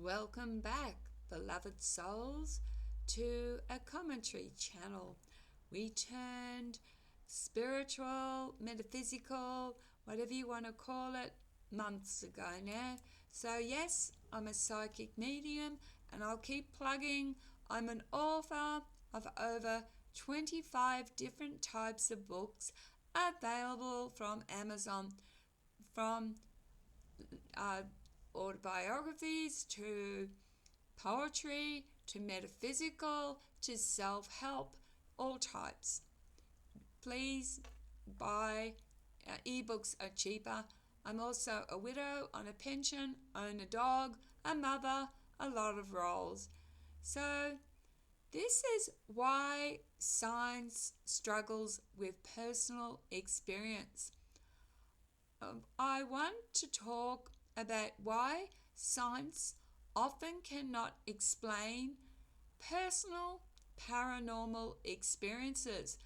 Welcome back, beloved souls, to a commentary channel. We turned spiritual, metaphysical, whatever you want to call it, months ago now. So yes, I'm a psychic medium, and I'll keep plugging. I'm an author of over 25 different types of books available from Amazon, from autobiographies to poetry to metaphysical to self-help, all types. Please buy. Ebooks are cheaper. I'm also a widow on a pension, own a dog, a mother, a lot of roles. So this is why science struggles with personal experience. I want to talk about why science often cannot explain personal paranormal experiences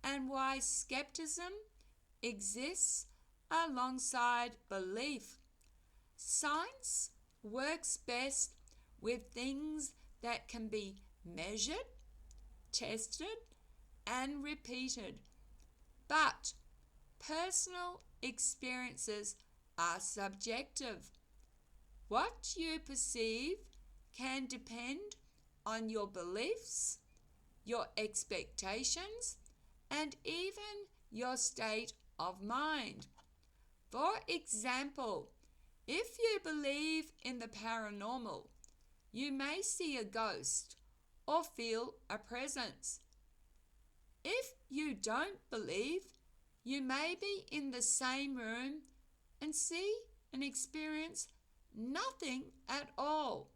and why skeptism exists alongside belief. Science works best with things that can be measured, tested, and repeated. But personal experiences are subjective. What you perceive can depend on your beliefs, your expectations, and even your state of mind. For example, if you believe in the paranormal, you may see a ghost or feel a presence. If you don't believe, you may be in the same room and see and experience nothing at all.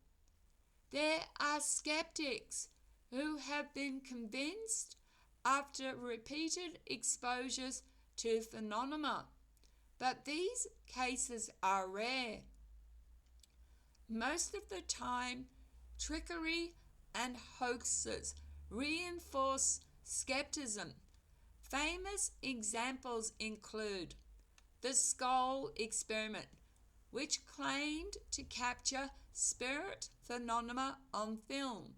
There are skeptics who have been convinced after repeated exposures to phenomena, but these cases are rare. Most of the time, trickery and hoaxes reinforce skepticism. Famous examples include the skull experiment, which claimed to capture spirit phenomena on film.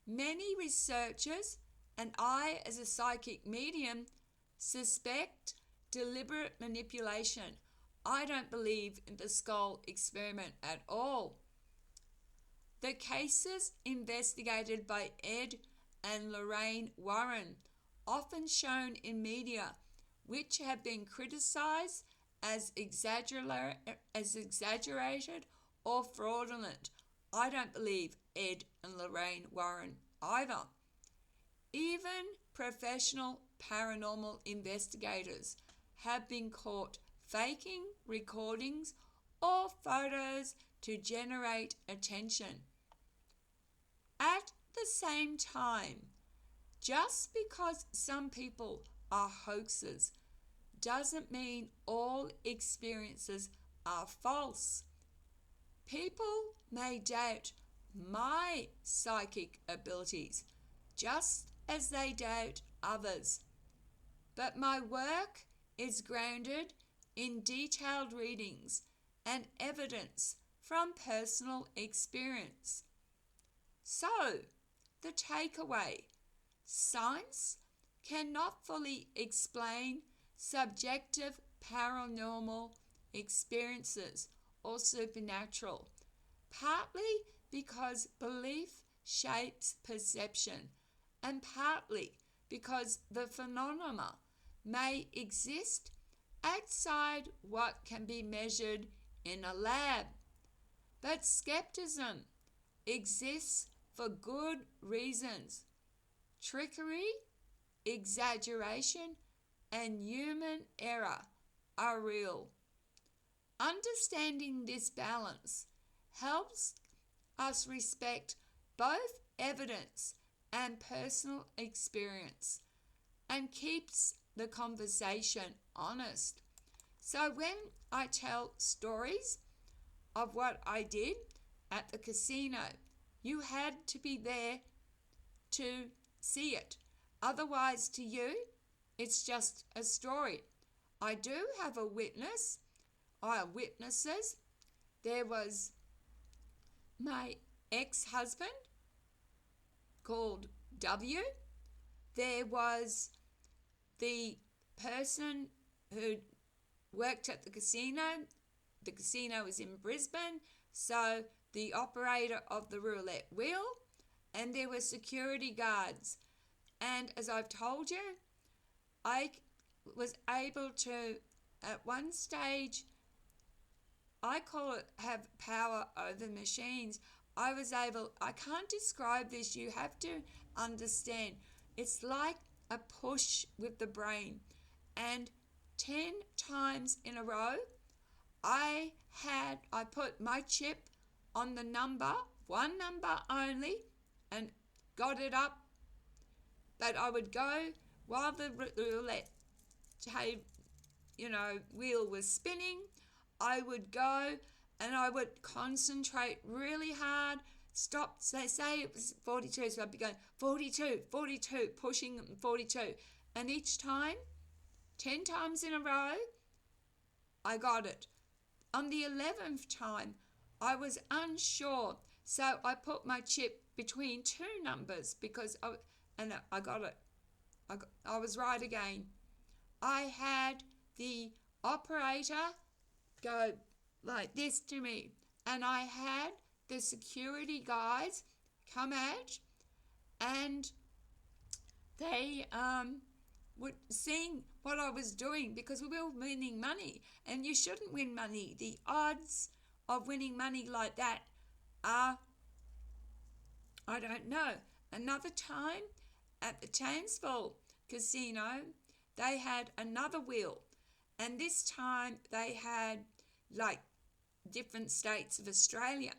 Many researchers, and I as a psychic medium, suspect deliberate manipulation. I don't believe in the skull experiment at all. The cases investigated by Ed and Lorraine Warren, often shown in media, which have been criticized as exaggerated or fraudulent. I don't believe Ed and Lorraine Warren either. Even professional paranormal investigators have been caught faking recordings or photos to generate attention. At the same time, just because some people are hoaxes doesn't mean all experiences are false. People may doubt my psychic abilities just as they doubt others, but my work is grounded in detailed readings and evidence from personal experience. So, the takeaway: science cannot fully explain subjective paranormal experiences or supernatural, partly because belief shapes perception, and partly because the phenomena may exist outside what can be measured in a lab. But skepticism exists for good reasons. Trickery, exaggeration, and human error are real. Understanding this balance helps us respect both evidence and personal experience and keeps the conversation honest. So when I tell stories of what I did at the casino, you had to be there to see it. Otherwise, to you, it's just a story. I do have a witness, or witnesses. There was my ex-husband called W. There was the person who worked at the casino. The casino was in Brisbane, so the operator of the roulette wheel, and there were security guards. And as I've told you, I was able to, at one stage, I call it have power over machines. I can't describe this, you have to understand. It's like a push with the brain. And 10 times in a row, I put my chip on the number, one number only, and got it up. But I would go while the roulette wheel was spinning. I would go and I would concentrate really hard. Stop, say it was 42, so I'd be going 42, 42, pushing 42. And each time, 10 times in a row, I got it. On the 11th time, I was unsure, so I put my chip between two numbers because I got it. I was right again. I had the operator go like this to me, and I had the security guys come out, and they were seeing what I was doing because we were winning money, and you shouldn't win money. The odds of winning money like that are, I don't know. Another time at the Townsville Casino, they had another wheel, and this time they had like different states of Australia.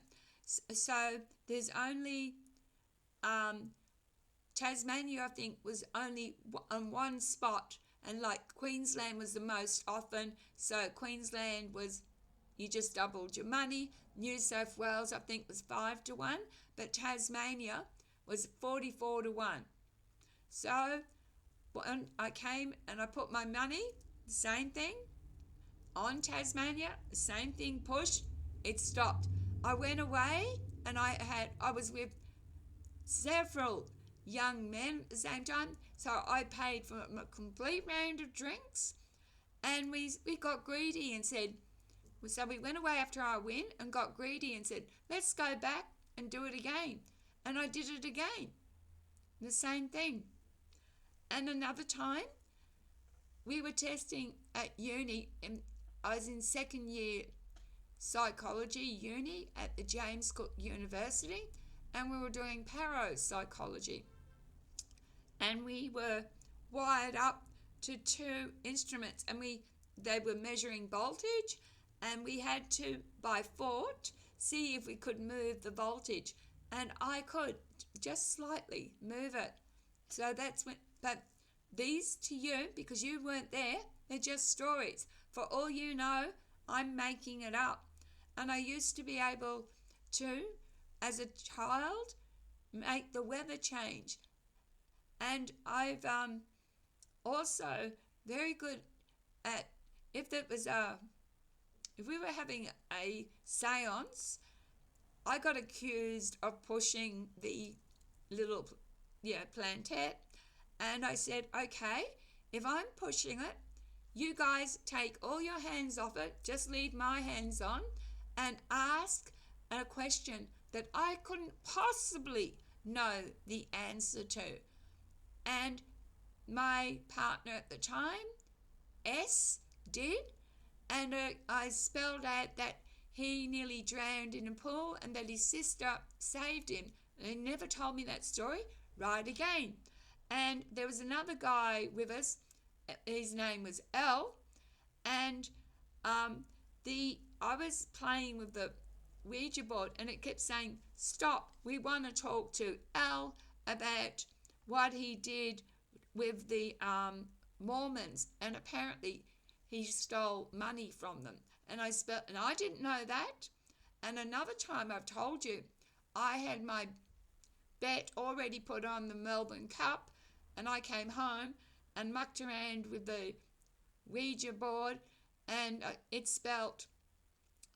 So there's only Tasmania, I think, was only on one spot, and like Queensland was the most often. So Queensland was, you just doubled your money. New South Wales, I think, was 5-1, but Tasmania was 44-1. So when I came and I put my money, the same thing, on Tasmania, the same thing, pushed, it stopped. I went away and I was with several young men at the same time, so I paid for a complete round of drinks, and we got greedy and said, so we went away after our win and got greedy and said, let's go back and do it again. And I did it again, the same thing. And another time, we were testing at uni, and I was in second year psychology uni at the James Cook University, and we were doing parapsychology. And we were wired up to two instruments, and they were measuring voltage, and we had to, by thought, see if we could move the voltage. And I could just slightly move it. So that's when, but these to you, because you weren't there, they're just stories. For all you know, I'm making it up. And I used to be able to, as a child, make the weather change. And I've also very good at, if we were having a seance, I got accused of pushing the little plantet, and I said, okay, if I'm pushing it, you guys take all your hands off it, just leave my hands on, and ask a question that I couldn't possibly know the answer to. And my partner at the time, S, did, and I spelled out that he nearly drowned in a pool and that his sister saved him. And he never told me that story. Right again. And there was another guy with us. His name was L. And I was playing with the Ouija board, and it kept saying, stop, we want to talk to L about what he did with the Mormons, and apparently he stole money from them. And I didn't know that. And another time, I've told you, I had my bet already put on the Melbourne Cup, and I came home and mucked around with the Ouija board, and it spelt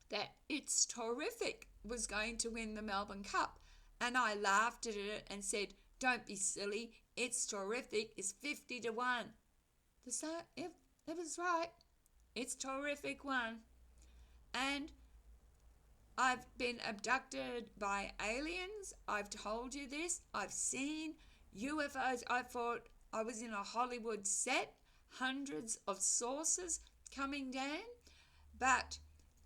that It's Terrific was going to win the Melbourne Cup. And I laughed at it and said, don't be silly, It's Terrific is 50 to 1. So it was right. It's Terrific won. And I've been abducted by aliens. I've told you this. I've seen UFOs. I thought I was in a Hollywood set, hundreds of saucers coming down. But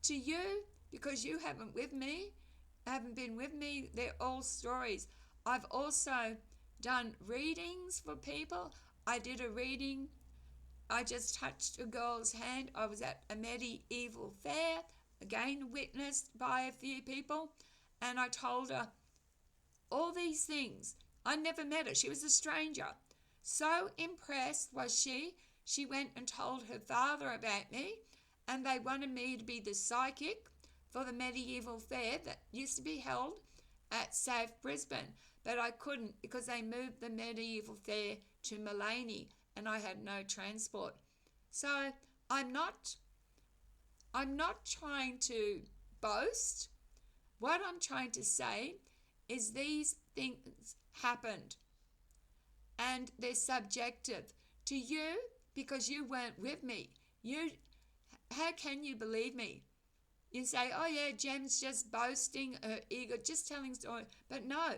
to you, because you haven't been with me, they're all stories. I've also done readings for people. I did a reading. I just touched a girl's hand. I was at a medieval fair, again witnessed by a few people, and I told her all these things. I never met her. She was a stranger. So impressed was she went and told her father about me, and they wanted me to be the psychic for the medieval fair that used to be held at South Brisbane, but I couldn't because they moved the medieval fair to Mullaney and I had no transport. So I'm not trying to boast. What I'm trying to say is these things happened and they're subjective to you because you weren't with me. How can you believe me? You say, oh yeah, Jem's just boasting her ego, just telling stories. But no,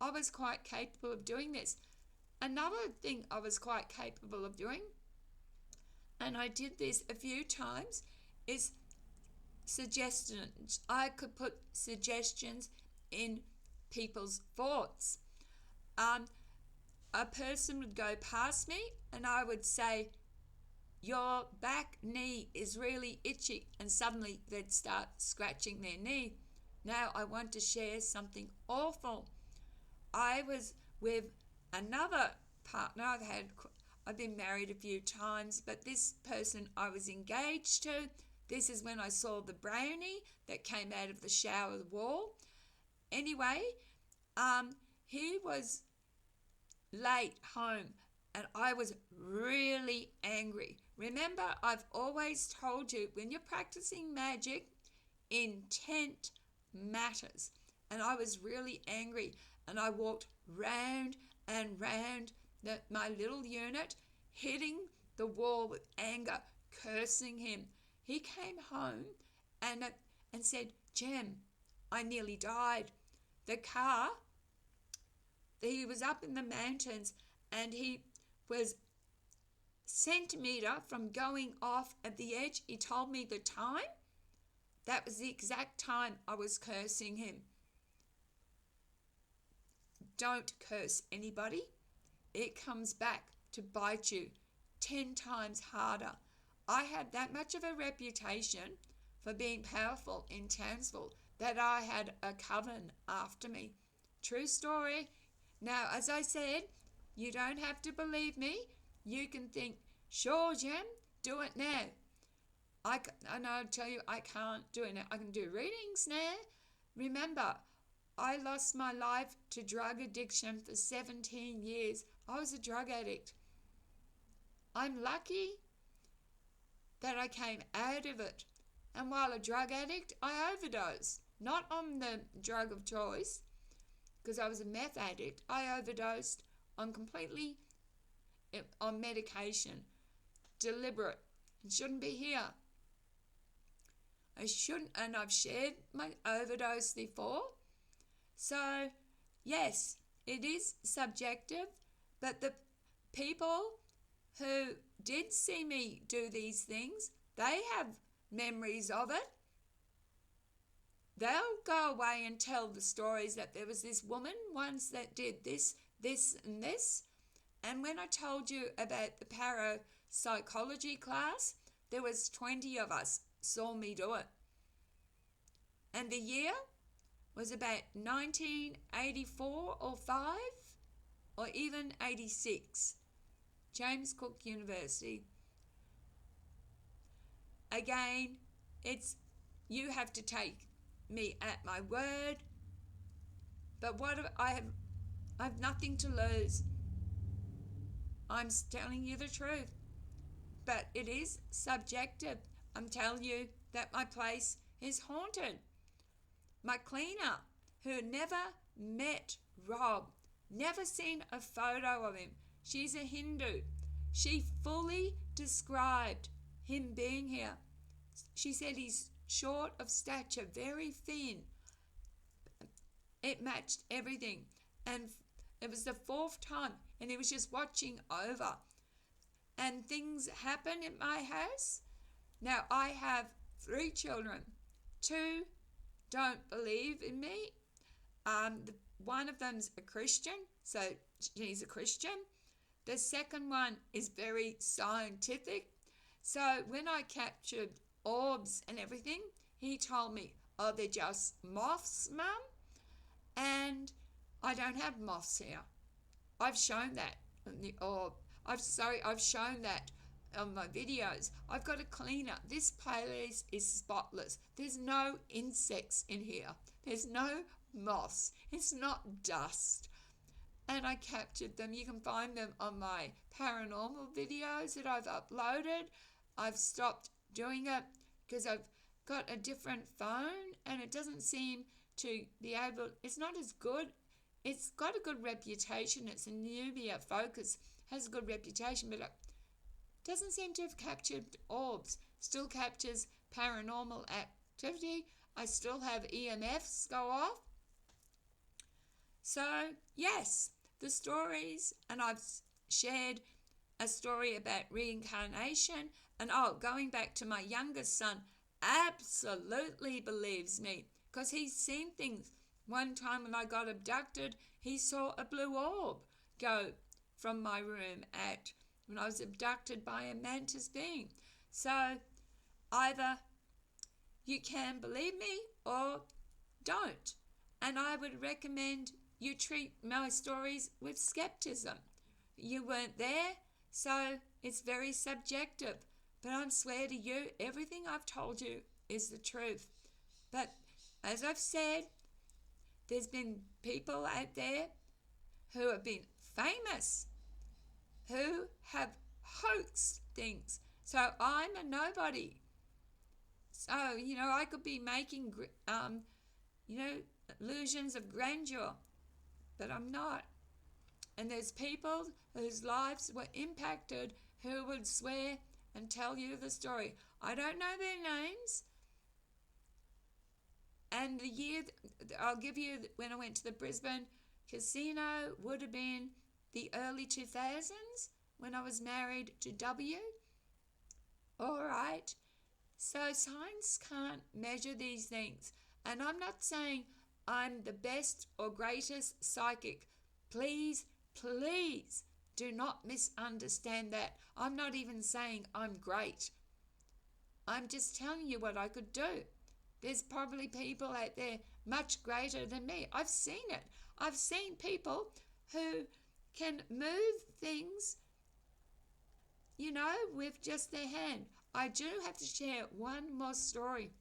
I was quite capable of doing this. Another thing I was quite capable of doing, and I did this a few times, is suggestions. I could put suggestions in people's thoughts. A person would go past me and I would say, your back knee is really itchy, and suddenly they'd start scratching their knee. Now I want to share something awful. I was with another partner. I've been married a few times, but this person I was engaged to, this is when I saw the brownie that came out of the shower wall. Anyway, he was late home and I was really angry. Remember, I've always told you, when you're practicing magic, intent matters. And I was really angry and I walked round and round my little unit, hitting the wall with anger, cursing him. He came home and said, Jem, I nearly died. The car, he was up in the mountains and he was centimetre from going off at the edge. He told me the time. That was the exact time I was cursing him. Don't curse anybody. It comes back to bite you 10 times harder. I had that much of a reputation for being powerful in Townsville that I had a coven after me. True story. Now, as I said, you don't have to believe me. You can think, sure, Jem, do it now. And I'll tell you, I can't do it now. I can do readings now. Remember, I lost my life to drug addiction for 17 years. I was a drug addict. I'm lucky that I came out of it. And while a drug addict, I overdosed. Not on the drug of choice, because I was a meth addict. I overdosed on medication. Deliberate. It shouldn't be here. I shouldn't, and I've shared my overdose before. So, yes, it is subjective, but the people who did see me do these things, they have memories of it. They'll go away and tell the stories that there was this woman once that did this, and this. And when I told you about the parapsychology class, there was 20 of us saw me do it. And the year was about 1984 or 5 or even 86. James Cook University. Again, you have to take me at my word. But I have nothing to lose. I'm telling you the truth. But it is subjective. I'm telling you that my place is haunted. My cleaner, who never met Rob, never seen a photo of him, she's a Hindu. She fully described him being here. She said he's short of stature, very thin. It matched everything. And it was the fourth time, and he was just watching over. And things happen in my house. Now, I have 3 children. 2 don't believe in me. One of them's a Christian, so she's a Christian. The second one is very scientific. So when I captured orbs and everything, he told me, oh, they're just moths, Mum. And I don't have moths here. I've shown that on the orb. I've shown that on my videos. I've got a cleaner. This playlist is spotless. There's no insects in here. There's no moths. It's not dust. And I captured them. You can find them on my paranormal videos that I've uploaded. I've stopped doing it because I've got a different phone and it doesn't seem to be able, it's not as good. It's got a good reputation. It's a Nubia Focus, has a good reputation, but it doesn't seem to have captured orbs. Still captures paranormal activity. I still have EMFs go off. So, yes, the stories, and I've shared a story about reincarnation. And going back to my youngest son, absolutely believes me because he's seen things. One time when I got abducted, he saw a blue orb go from my room when I was abducted by a mantis being. So either you can believe me or don't. And I would recommend you treat my stories with skeptism. You weren't there, so it's very subjective. But I swear to you, everything I've told you is the truth. But as I've said, there's been people out there who have been famous, who have hoaxed things. So I'm a nobody. So, I could be making, illusions of grandeur, but I'm not. And there's people whose lives were impacted who would swear and tell you the story. I don't know their names. And the year, I'll give you, when I went to the Brisbane casino, would have been the early 2000s when I was married to W. All right. So science can't measure these things. And I'm not saying I'm the best or greatest psychic. Please, please do not misunderstand that. I'm not even saying I'm great. I'm just telling you what I could do. There's probably people out there much greater than me. I've seen it. I've seen people who can move things, with just their hand. I do have to share one more story.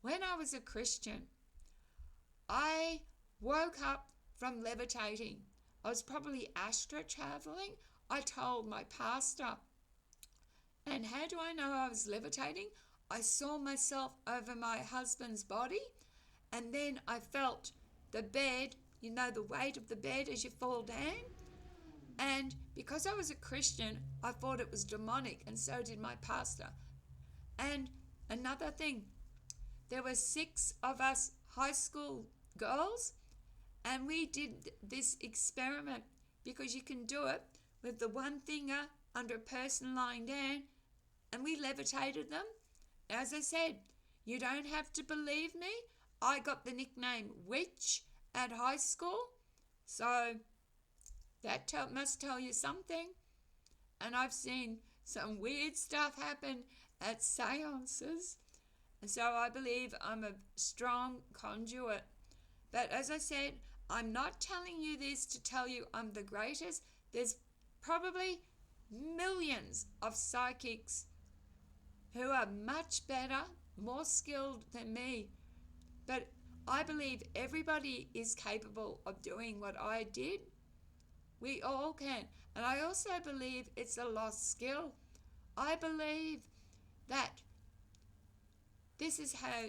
When I was a Christian, I woke up from levitating. I was probably astral traveling. I told my pastor. And how do I know I was levitating? I saw myself over my husband's body, and then I felt the bed, the weight of the bed as you fall down. And because I was a Christian, I thought it was demonic, and so did my pastor. And another thing, there were 6 of us high school girls, and we did this experiment because you can do it with the one finger under a person lying down, and we levitated them. As I said, you don't have to believe me. I got the nickname Witch at high school, so that must tell you something. And I've seen some weird stuff happen at seances, and so I believe I'm a strong conduit. But as I said, I'm not telling you this to tell you I'm the greatest. There's probably millions of psychics who are much better, more skilled than me. But I believe everybody is capable of doing what I did. We all can. And I also believe it's a lost skill. I believe that This is how,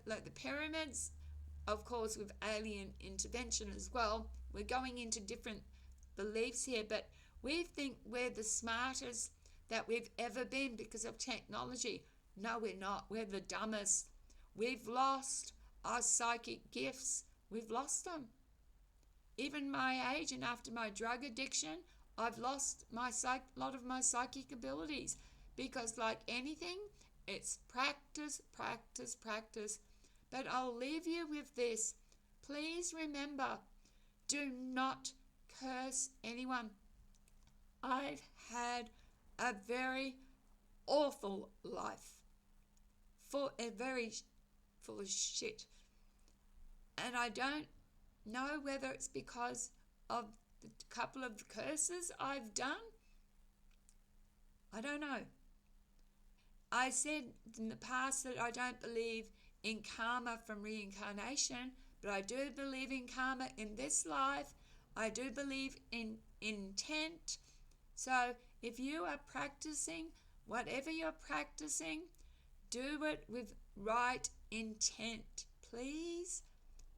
like the pyramids, of course, with alien intervention as well. We're going into different beliefs here, but we think we're the smartest that we've ever been because of technology. No, we're not. We're the dumbest. We've lost our psychic gifts. We've lost them. Even my age and after my drug addiction, I've lost lot of my psychic abilities because, like anything, it's practice, practice, practice. But I'll leave you with this. Please remember, do not curse anyone. I've had a very awful life, very full of shit. And I don't know whether it's because of the couple of curses I've done. I don't know. I said in the past that I don't believe in karma from reincarnation, but I do believe in karma in this life. I do believe in intent. So if you are practicing, whatever you're practicing, do it with right intent. Please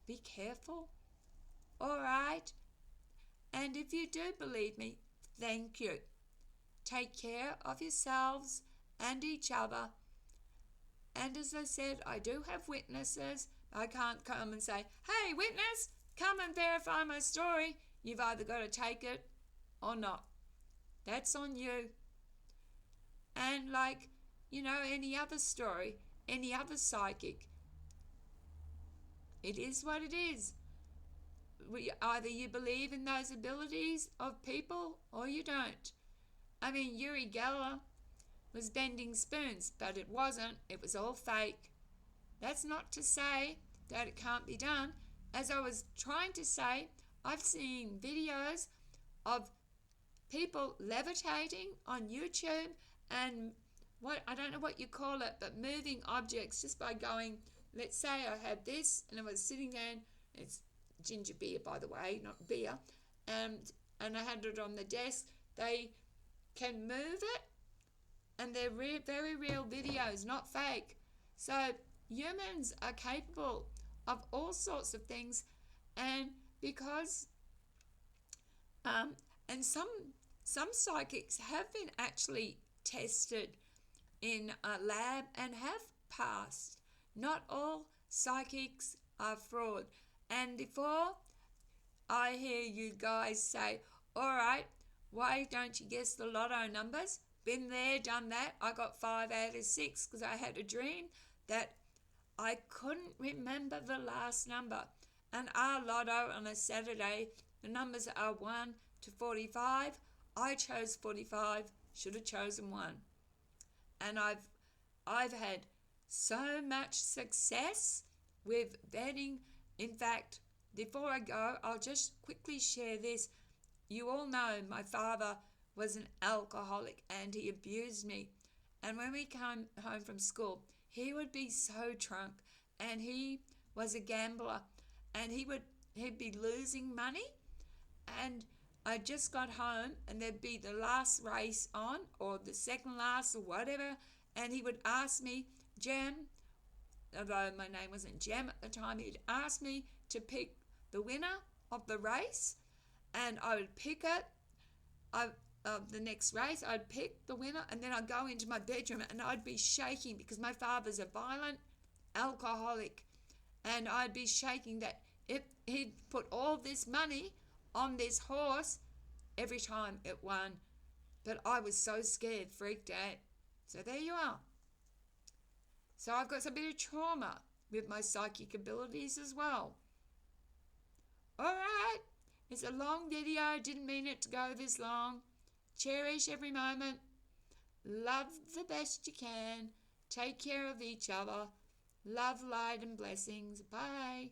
be careful. All right? And if you do believe me, thank you. Take care of yourselves and each other. And as I said, I do have witnesses. I can't come and say, hey, witness, come and verify my story. You've either got to take it or not. That's on you. And like, any other story, any other psychic, it is what it is. Either you believe in those abilities of people or you don't. I mean, Uri Geller was bending spoons, but it wasn't. It was all fake. That's not to say that it can't be done. As I was trying to say, I've seen videos of people levitating on YouTube and I don't know what you call it, but moving objects just by going, let's say I had this and I was sitting there, it's ginger beer, by the way, not beer, and I had it on the desk. They can move it, and they're very real videos, not fake. So humans are capable of all sorts of things, and because and some psychics have been actually tested in a lab and have passed. Not all psychics are fraud. And before I hear you guys say, all right, why don't you guess the lotto numbers? Been there, done that. I got 5 out of 6 because I had a dream that I couldn't remember the last number. And our lotto on a Saturday, the numbers are 1 to 45. I chose 45, should have chosen 1. And I've had so much success with betting. In fact, before I go, I'll just quickly share this. You all know my father was an alcoholic and he abused me. And when we came home from school, he would be so drunk and he was a gambler and he'd be losing money. And I just got home and there'd be the last race on or the second last or whatever. And he would ask me, Jem, although my name wasn't Jem at the time, he'd ask me to pick the winner of the race, and I would pick it. The next race, I'd pick the winner, and then I'd go into my bedroom and I'd be shaking because my father's a violent alcoholic, and I'd be shaking that if he'd put all this money on this horse every time it won. But I was so scared, freaked out. So there you are. So I've got a bit of trauma with my psychic abilities as well. All right, it's a long video. Didn't mean it to go this long. Cherish every moment. Love the best you can. Take care of each other. Love, light, and blessings. Bye.